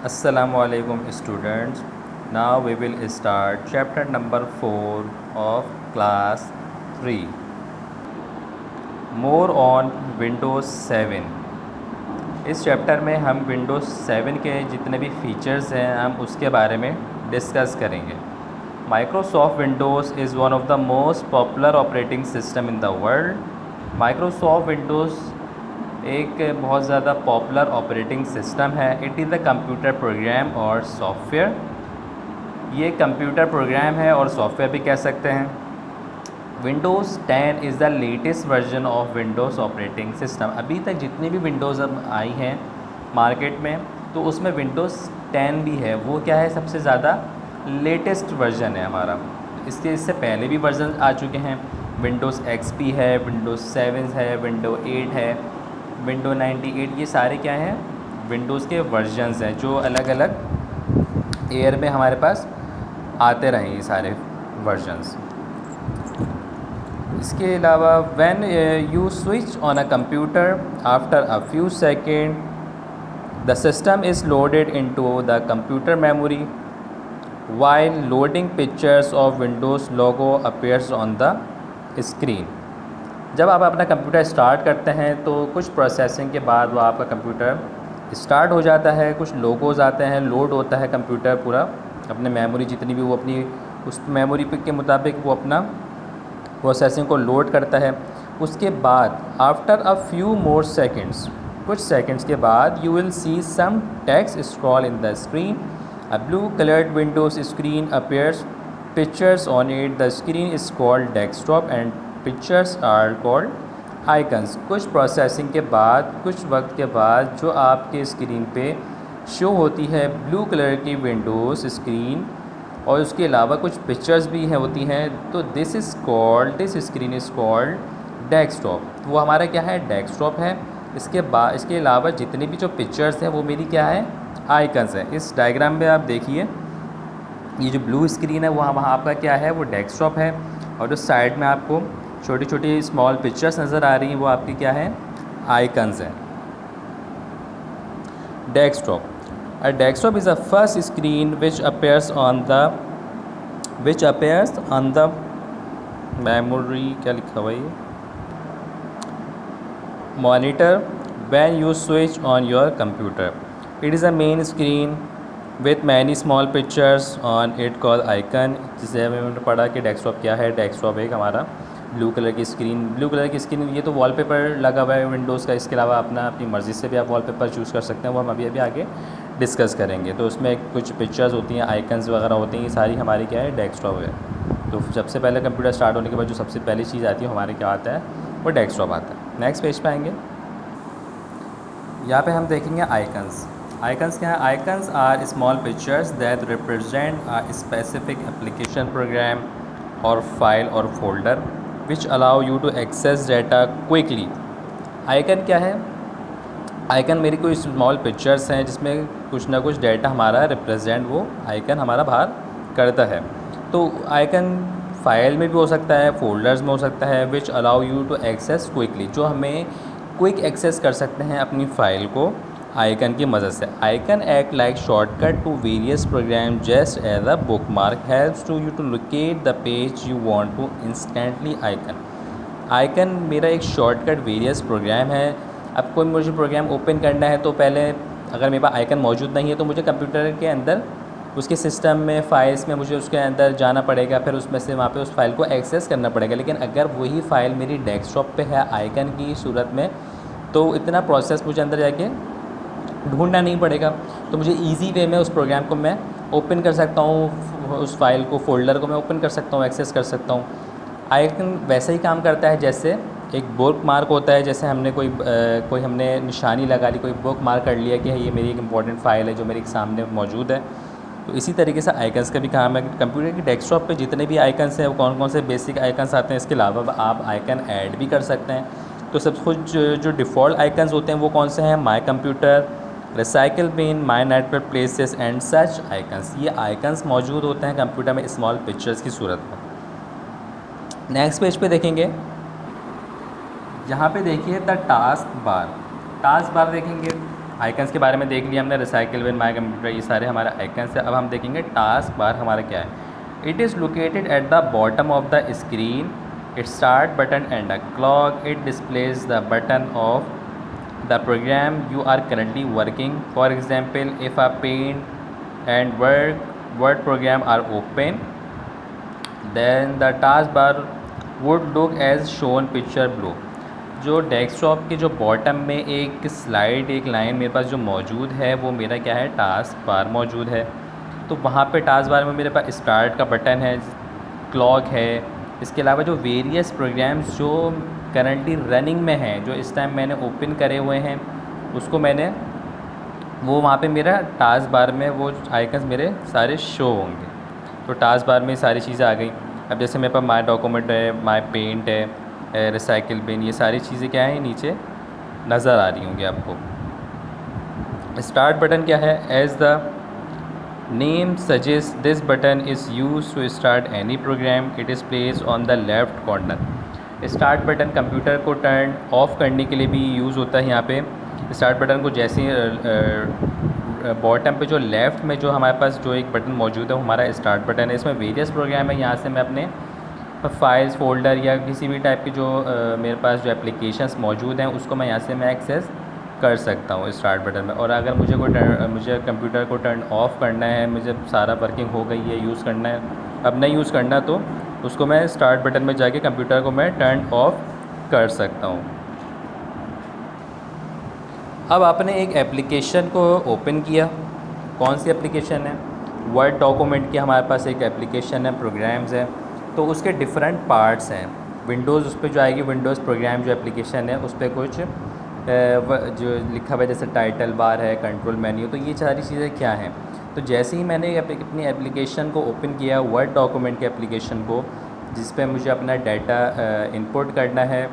Assalamualaikum students. Now we will start chapter number 4 of class 3. More on Windows 7. इस chapter में हम Windows 7 के जितने भी फीचर्स हैं हम उसके बारे में डिस्कस करेंगे. Microsoft Windows is one of the most popular operating system in the world. Microsoft Windows एक बहुत ज़्यादा पॉपुलर ऑपरेटिंग सिस्टम है. It is the computer program और सॉफ्टवेयर. ये कंप्यूटर प्रोग्राम है और सॉफ्टवेयर भी कह सकते हैं. Windows 10 is the latest version of Windows operating system. अभी तक जितनी भी विंडोज़ अब आई हैं मार्केट में तो उसमें विंडोज़ 10 भी है. वो क्या है, सबसे ज़्यादा लेटेस्ट वर्जन है हमारा. इससे पहले भी वर्जन आ चुके हैं. विंडोज़ XP है, विंडोज़ 7 है, विंडो 8 है, विंडो 98. ये सारे क्या हैं, विंडोज़ के वर्जन्स हैं जो अलग अलग ईयर में हमारे पास आते रहे ये सारे वर्जन्स. इसके अलावा when you switch on a computer after a few second the system is loaded into the computer memory while loading pictures of Windows logo appears on the screen. जब आप अपना कंप्यूटर स्टार्ट करते हैं तो कुछ processing के बाद वो आपका कंप्यूटर स्टार्ट हो जाता है. कुछ लोगोज़ आते हैं, लोड होता है कंप्यूटर पूरा अपने मेमोरी जितनी भी वो अपनी उस मेमोरी के मुताबिक वो अपना प्रोसेसिंग को लोड करता है. उसके बाद after a few more seconds, कुछ सेकेंड्स के बाद you will see some text scroll in the screen. A blue colored Windows screen appears. Pictures on it. The screen is called desktop and pictures are called icons. कुछ processing के बाद कुछ वक्त के बाद जो आपके स्क्रीन पे शो होती है ब्लू कलर की विंडोज़ स्क्रीन और उसके अलावा कुछ पिक्चर्स भी हैं होती हैं तो this screen is called desktop. वो हमारा क्या है, डेस्कटॉप है. इसके अलावा जितनी भी जो पिक्चर्स हैं वो मेरी क्या है, आइकन्स हैं. इस डायग्राम में आप देखिए ये जो ब्लू स्क्रीन है वहाँ आपका क्या है, वो डेस्कटॉप है. और जो साइड में आपको छोटी छोटी स्मॉल पिक्चर्स नज़र आ रही हैं वो आपकी क्या है, आइकन्स हैं. Desktop. A desktop is a first screen which appears on the memory. क्या लिखा हुआ है, monitor when you switch on your computer. It is a main screen with many small pictures on it called icon. जिसे हमने पढ़ा कि desktop क्या है. डेस्कटॉप एक हमारा ब्लू कलर की स्क्रीन. ये तो वॉलपेपर लगा हुआ है विंडोज़ का. इसके अलावा अपनी मर्ज़ी से भी आप वॉलपेपर चूज़ कर सकते हैं. वो हम अभी आगे डिस्कस करेंगे. तो उसमें कुछ पिक्चर्स होती हैं, आइकन्स वगैरह होती हैं. ये सारी हमारी क्या है, डेस्कटॉप है. तो सबसे पहले कंप्यूटर स्टार्ट होने के बाद जो सबसे पहली चीज़ आती है हमारे क्या आता है, वो डेस्कटॉप आता है. नेक्स्ट पेज पे आएंगे. यहाँ पे हम देखेंगे आइकन्स. आइकन्स क्या है, icons are small pictures that represent a specific application, program और फाइल और folder which allow you to access data quickly. Icon क्या है, आइकन मेरी कोई स्मॉल पिक्चर्स हैं जिसमें कुछ ना कुछ डाटा हमारा रिप्रेजेंट वो आइकन हमारा बाहर करता है. तो आइकन फाइल में भी हो सकता है, फोल्डर्स में हो सकता है. Which allow you to access quickly, जो हमें क्विक एक्सेस कर सकते हैं अपनी फ़ाइल को आइकन की मदद से. Icon act like shortcut to various program just as a bookmark helps to you to locate the page you want to instantly. Icon मेरा एक शॉर्टकट वेरियस प्रोग्राम है. अब कोई मुझे प्रोग्राम ओपन करना है तो पहले अगर मेरे पास आइकन मौजूद नहीं है तो मुझे कंप्यूटर के अंदर उसके सिस्टम में फाइल्स में मुझे उसके अंदर जाना पड़ेगा, फिर उसमें से वहाँ पे उस फाइल को एक्सेस करना पड़ेगा. लेकिन अगर वही फ़ाइल मेरी डेस्कटॉप पे है आइकन की सूरत में तो इतना प्रोसेस मुझे अंदर जाके ढूंढना नहीं पड़ेगा. तो मुझे इजी वे में उस प्रोग्राम को मैं ओपन कर सकता हूँ, उस फाइल को, फोल्डर को मैं ओपन कर सकता हूँ, एक्सेस कर सकता हूँ. आइकन वैसे ही काम करता है जैसे एक बुक मार्क होता है. जैसे हमने कोई हमने निशानी लगा ली, कोई बुक मार्क कर लिया कि ये मेरी एक इंपॉर्टेंट फ़ाइल है जो मेरे सामने मौजूद है. तो इसी तरीके से आइकन्स का भी काम है. कंप्यूटर की डेस्कटॉप पे जितने भी आइकन्स हैं वो कौन कौन से बेसिक आइकन्स आते हैं. इसके अलावा आप आइकन ऐड भी कर सकते हैं. तो सब कुछ जो डिफ़ॉल्ट आइकन्स होते हैं वो कौन से हैं, my computer, recycle bin, my network places and such icons. ये आइकन्स मौजूद होते हैं कंप्यूटर में स्मॉल पिक्चर्स की सूरत में. नेक्स्ट पेज पे देखेंगे. यहाँ पे देखिए the task bar. Task bar देखेंगे आइकन्स के बारे में देख लिया हमने, रिसाइकिल बिन, माई कंप्यूटर, ये सारे हमारे आइकन्स है। अब हम देखेंगे टास्क बार हमारा क्या है। It is located at the bottom of the screen, it start button and a clock, it displays the button of the program you are currently working. For example, if a paint and word program are open, then the taskbar would look as shown picture below. जो desktop के जो bottom में एक slide, एक line मेरे पास जो मौजूद है वो मेरा क्या है, टास्क बार मौजूद है। तो वहाँ पे टास्क बार में मेरे पास स्टार्ट का बटन है, क्लॉक है, इसके अलावा जो वेरियस प्रोग्राम्स जो करंटली रनिंग में हैं, जो इस टाइम मैंने ओपन करे हुए हैं, उसको मैंने वो वहाँ पे मेरा टास्क बार में वो आइकन्स मेरे सारे शो होंगे। तो टास्क बार में सारी चीज़ें आ गई। अब जैसे मेरे पास माई डॉक्यूमेंट है, माई पेंट है, रिसाइकिल बिन, ये सारी चीज़ें क्या हैं, नीचे नज़र आ रही होंगी आपको। स्टार्ट बटन क्या है, as the name suggest this button is use to start any program, it is place on the left corner. Start button computer को टर्न ऑफ करने के लिए भी यूज़ होता है। यहाँ पे स्टार्ट बटन को जैसे बॉटम पे जो लेफ़्ट में जो हमारे पास जो एक बटन मौजूद है वो हमारा स्टार्ट बटन है। इसमें वेरियस प्रोग्राम है, यहाँ से मैं अपने फाइल्स, फोल्डर या किसी भी टाइप की जो मेरे पास जो एप्लीकेशंस मौजूद हैं उसको मैं यहाँ से मैं एक्सेस कर सकता हूँ स्टार्ट बटन में। और अगर मुझे मुझे कंप्यूटर को टर्न ऑफ़ करना है, मुझे सारा वर्किंग हो गई है, यूज़ करना है, अब नहीं यूज़ करना, तो उसको मैं स्टार्ट बटन में जाके कंप्यूटर को मैं टर्न ऑफ़ कर सकता हूँ। अब आपने एक एप्लीकेशन को ओपन किया, कौन सी एप्लीकेशन है, वर्ड डॉक्यूमेंट की हमारे पास एक एप्लीकेशन है, प्रोग्राम्स है। तो उसके डिफरेंट पार्ट्स हैं। विंडोज़ उस पर जो आएगी, विंडोज़ प्रोग्राम जो एप्लीकेशन है उस पर कुछ जो लिखा हुआ है जैसे टाइटल बार है, कंट्रोल मेन्यू, तो ये सारी चीज़ें क्या हैं। तो जैसे ही मैंने अपनी एप्लीकेशन को ओपन किया, वर्ड डॉक्यूमेंट के एप्लीकेशन को, जिस पे मुझे अपना डाटा इनपुट करना है,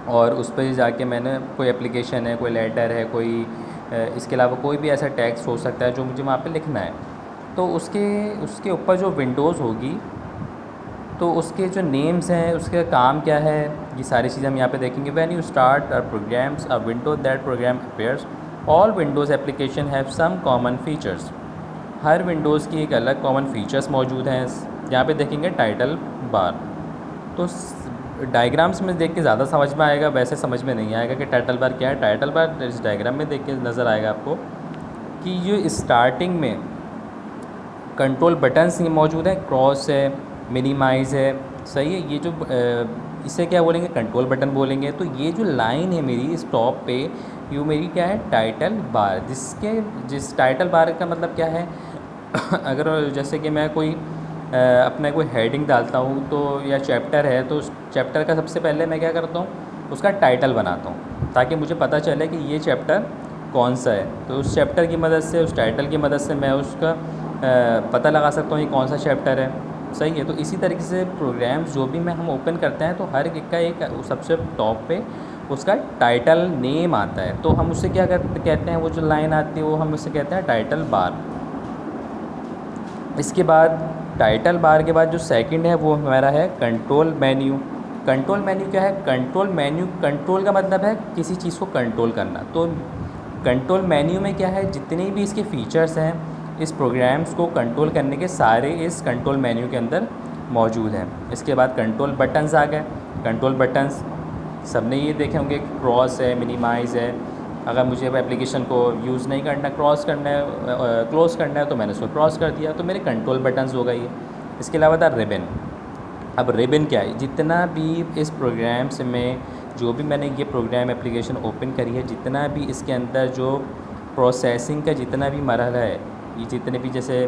और उस पर जाके मैंने कोई एप्लीकेशन है, कोई लेटर है, कोई इसके अलावा कोई भी ऐसा टेक्स्ट हो सकता है जो मुझे वहाँ पे लिखना है, तो उसके ऊपर जो विंडोज़ होगी तो उसके जो नेम्स हैं, उसका काम क्या है, ये सारी चीज़ें हम यहाँ पे देखेंगे। When you start a programs a window that program appears, all windows application have some common features. हर विंडोज़ की एक अलग कॉमन फीचर्स मौजूद हैं। यहाँ पे देखेंगे टाइटल बार, तो डायग्राम्स में देख के ज़्यादा समझ में आएगा, वैसे समझ में नहीं आएगा कि टाइटल बार क्या है। टाइटल बार इस डायग्राम में देख के नज़र आएगा आपको कि ये स्टार्टिंग में कंट्रोल बटन्स मौजूद हैं, क्रॉस है, मिनिमाइज़ है, सही है। ये जो इसे क्या बोलेंगे, कंट्रोल बटन बोलेंगे। तो ये जो लाइन है मेरी इस टॉप पे, ये मेरी क्या है, टाइटल बार। जिस टाइटल बार का मतलब क्या है अगर जैसे कि मैं कोई अपना कोई हेडिंग डालता हूँ तो, या चैप्टर है, तो उस चैप्टर का सबसे पहले मैं क्या करता हूँ, उसका टाइटल बनाता हूँ ताकि मुझे पता चले कि ये चैप्टर कौन सा है। तो उस चैप्टर की मदद से, उस टाइटल की मदद से मैं उसका पता लगा सकता हूँ ये कौन सा चैप्टर है, सही है। तो इसी तरीके से प्रोग्राम्स जो भी हम ओपन करते हैं तो हर एक का एक सबसे टॉप पे उसका टाइटल नेम आता है। तो हम उससे क्या कहते हैं, वो जो लाइन आती है वो हम उससे कहते हैं टाइटल बार। इसके बाद टाइटल बार के बाद जो सेकंड है वो हमारा है कंट्रोल मेन्यू। कंट्रोल मेन्यू क्या है, कंट्रोल मेन्यू, कंट्रोल का मतलब है किसी चीज़ को कंट्रोल करना। तो कंट्रोल मेन्यू में क्या है, जितने भी इसके फीचर्स हैं, इस प्रोग्राम्स को कंट्रोल करने के सारे इस कंट्रोल मेन्यू के अंदर मौजूद हैं। इसके बाद कंट्रोल बटन्स आ गए। कंट्रोल बटन्स सबने ये देखे होंगे, क्रॉस है, मिनिमाइज़ है। अगर मुझे एप्लीकेशन को यूज़ नहीं करना, क्रॉस करना है, क्लोज़ करना है, तो मैंने उसको क्रॉस कर दिया, तो मेरे कंट्रोल बटन्स हो गई है। इसके अलावा था रिबन। अब रिबन क्या है, जितना भी इस प्रोग्राम्स में जो भी मैंने ये प्रोग्राम एप्लीकेशन ओपन करी है, जितना भी इसके अंदर जो प्रोसेसिंग का जितना भी मरहला है, ये जितने भी जैसे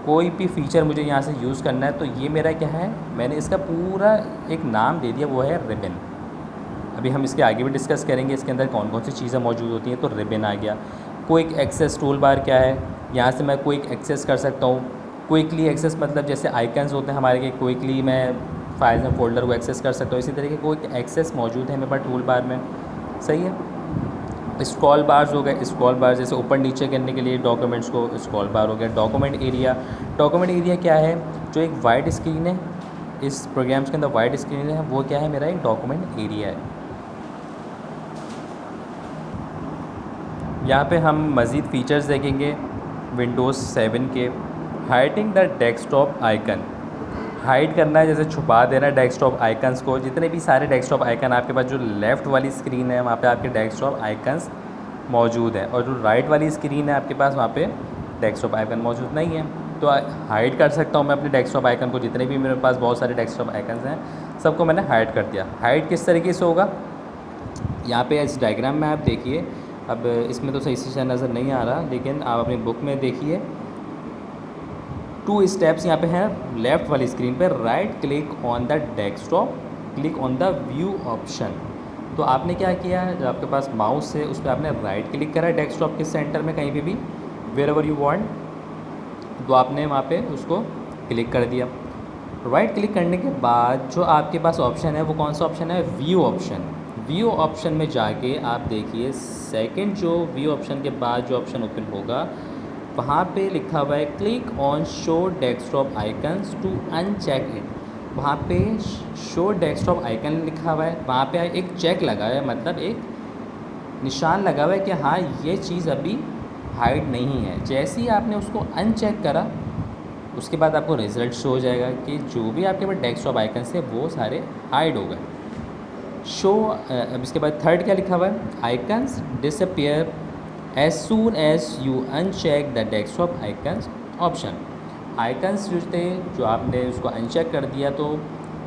कोई भी फ़ीचर मुझे यहाँ से यूज़ करना है, तो ये मेरा क्या है, मैंने इसका पूरा एक नाम दे दिया, वो है रिबन। अभी हम इसके आगे भी डिस्कस करेंगे इसके अंदर कौन कौन सी चीज़ें मौजूद होती हैं। तो रिबन आ गया। क्विक एक्सेस टूल बार क्या है, यहाँ से मैं क्विक एक्सेस कर सकता हूँ। क्विकली एक्सेस मतलब जैसे आइकन्स होते हैं हमारे के, क्विकली मैं फाइल में फोल्डर को एक्सेस कर सकता हूँ। इसी तरीके क्विक एक्सेस मौजूद है मेरे पास टूल बार में, सही है। स्क्रॉल बार्स हो गए, स्क्रॉल बार जैसे ऊपर नीचे करने के लिए डॉक्यूमेंट्स को स्क्रॉल बार हो गया। डॉक्यूमेंट एरिया, डॉक्यूमेंट एरिया क्या है, जो एक वाइड स्क्रीन है, इस प्रोग्राम्स के अंदर वाइड स्क्रीन है, वो क्या है, मेरा एक डॉक्यूमेंट एरिया है। यहाँ पे हम मज़ीद फ़ीचर्स देखेंगे विंडोज़ 7 के। Hiding the desktop icon, hide करना है, जैसे छुपा देना डेस्कटॉप आइकन्स को। जितने भी सारे डेस्कटॉप आइकन आपके पास, जो लेफ़्ट वाली स्क्रीन है वहाँ पे आपके डेस्कटॉप आइकन्स मौजूद है, और जो राइट वाली स्क्रीन है आपके पास वहाँ पे डेस्कटॉप आइकन मौजूद नहीं है। तो हाइड कर सकता हूँ मैं अपने डेस्कटॉप आइकन को। जितने भी मेरे पास बहुत सारे डेस्कटॉप आइकन्स हैं सबको मैंने हाइड कर दिया। हाइड किस तरीके से होगा, यहाँ पे इस डायग्राम में आप देखिए। अब इसमें तो सही से नज़र नहीं आ रहा, लेकिन आप अपनी बुक में देखिए। 2 स्टेप्स यहाँ पे हैं लेफ़्ट वाली स्क्रीन पे। Right click on the desktop, click on the view option. तो आपने क्या किया, जो आपके पास माउस है उस पर आपने राइट क्लिक करा डेस्कटॉप के सेंटर में कहीं पे भी, वेयर एवर यू वांट, तो आपने वहाँ पे उसको क्लिक कर दिया। राइट क्लिक करने के बाद जो आपके पास ऑप्शन है वो कौन सा ऑप्शन है, व्यू ऑप्शन। व्यू ऑप्शन में जाके आप देखिए सेकंड जो व्यू ऑप्शन के बाद जो ऑप्शन ओपन होगा वहाँ पे लिखा हुआ है click on show desktop icons to uncheck it. वहाँ पे शो डेस्कटॉप आइकन लिखा हुआ है, वहाँ पे एक चेक लगा है, मतलब एक निशान लगा हुआ है कि हाँ ये चीज़ अभी हाइड नहीं है। जैसे ही आपने उसको अनचेक करा उसके बाद आपको रिज़ल्ट शो हो जाएगा कि जो भी आपके पास डेस्कटॉप आइकन थे वो सारे हाइड हो गए। शो अब इसके बाद थर्ड क्या लिखा हुआ है, icons disappear as soon as you uncheck the desktop icons option. Icons जो थे, जो आपने उसको अनचेक कर दिया तो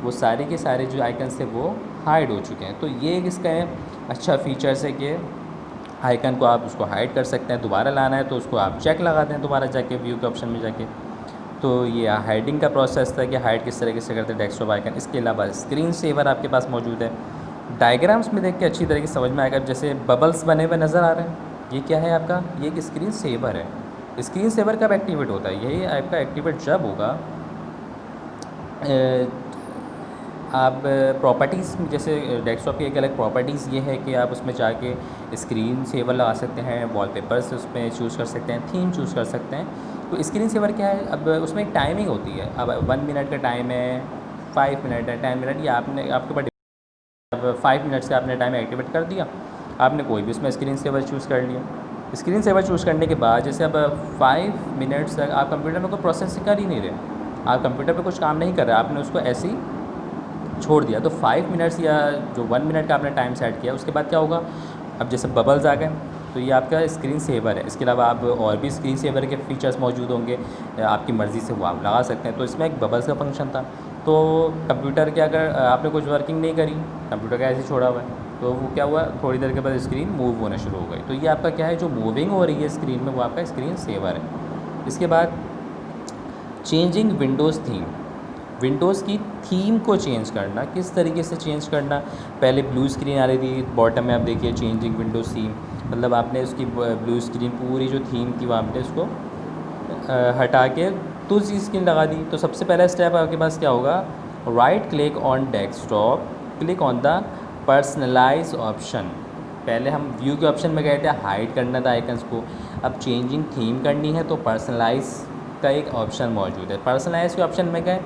वो सारे के सारे जो आइकन्स थे वो हाइड हो चुके हैं। तो ये एक इसका अच्छा फीचर्स है कि आइकन को आप उसको हाइड कर सकते हैं। दोबारा लाना है तो उसको आप चेक लगा दें दोबारा जाके व्यू के ऑप्शन में जाके। तो ये हाइडिंग का प्रोसेस था कि हाइड किस तरीके से करते हैं डेस्कटॉप आइकन। इसके अलावा स्क्रीन सेवर आपके पास मौजूद है। डायग्राम्स में देख के अच्छी तरीके से समझ में आएगा। जैसे बबल्स बने हुए नज़र आ रहे हैं, ये क्या है आपका, ये एक स्क्रीन सेवर है। स्क्रीन सेवर कब एक्टिवेट होता है, यही आपका एक्टिवेट जब होगा आप प्रॉपर्टीज़, जैसे डेस्कटॉप की एक अलग प्रॉपर्टीज़ ये है कि आप उसमें जाके स्क्रीन सेवर लगा सकते हैं, वॉलपेपर्स उसमें चूज़ कर सकते हैं, थीम चूज़ कर सकते हैं। तो स्क्रीन सेवर क्या है, अब उसमें एक टाइमिंग होती है। अब 1 मिनट का टाइम है, 5 मिनट है, 10 मिनट, या आपने आपके ऊपर, अब 5 मिनट से आपने टाइम एक्टिवेट कर दिया, आपने कोई भी उसमें स्क्रीन सेवर चूज़ कर लिया। स्क्रीन सेवर चूज़ करने के बाद जैसे अब 5 मिनट्स तक आप कंप्यूटर में कोई प्रोसेस कर ही नहीं रहे, आप कंप्यूटर पे कुछ काम नहीं कर रहे, आपने उसको ऐसे ही छोड़ दिया, तो 5 मिनट्स या जो 1 मिनट का आपने टाइम सेट किया उसके बाद क्या होगा, अब जैसे बबल्स आ गए तो ये आपका स्क्रीन सेवर है। इसके अलावा आप और भी स्क्रीन सेवर के फीचर्स मौजूद होंगे, आपकी मर्ज़ी से वो आप लगा सकते हैं। तो इसमें एक बबल्स का फंक्शन था। तो कंप्यूटर के अगर आपने कुछ वर्किंग नहीं करी, कंप्यूटर का ऐसे ही छोड़ा हुआ है, तो वो क्या हुआ, थोड़ी देर के बाद स्क्रीन मूव होना शुरू हो गई। तो ये आपका क्या है, जो मूविंग हो रही है स्क्रीन में वो आपका स्क्रीन सेवर है। इसके बाद चेंजिंग विंडोज़ थीम, विंडोज़ की थीम को चेंज करना। किस तरीके से चेंज करना, पहले ब्लू स्क्रीन आ रही थी, बॉटम में आप देखिए चेंजिंग विंडोज़ थीम, मतलब आपने उसकी ब्लू स्क्रीन पूरी जो थीम थी वो आपने उसको हटा के दूसरी स्क्रीन लगा दी। तो सबसे पहला स्टेप आपके पास क्या होगा, right click on desktop, click on the personalize option. पहले हम व्यू के ऑप्शन में गए थे, हाइड करना था आइकन्स को। अब चेंजिंग थीम करनी है तो पर्सनलाइज का एक ऑप्शन मौजूद है, पर्सनलाइज के ऑप्शन में गए।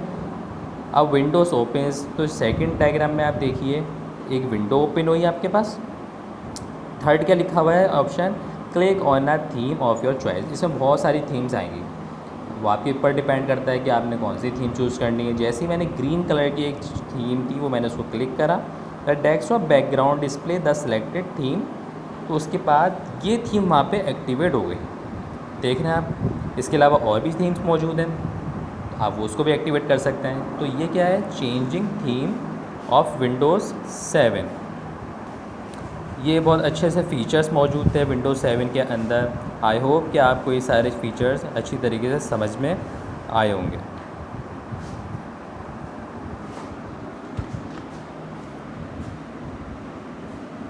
अब विंडोज़ ओपन्स, तो सेकंड डायग्राम में आप देखिए एक विंडो ओपन हुई आपके पास। थर्ड क्या लिखा हुआ है option, click on a theme of your choice. इसमें बहुत सारी थीम्स आएंगी, वो आपके ऊपर डिपेंड करता है कि आपने कौन सी थीम चूज़ करनी है। जैसे ही मैंने ग्रीन कलर की एक थीम थी वो मैंने उसको क्लिक करा, the desktop background display the selected theme, तो उसके बाद ये थीम वहाँ पे एक्टिवेट हो गई, देख रहे हैं आप। इसके अलावा और भी थीम्स मौजूद हैं, आप वो उसको भी एक्टिवेट कर सकते हैं। तो ये क्या है, चेंजिंग थीम ऑफ विंडोज़ 7। ये बहुत अच्छे से फ़ीचर्स मौजूद थे विंडोज़ 7 के अंदर। आई होप कि आपको ये सारे फ़ीचर्स अच्छी तरीके से समझ में आए होंगे।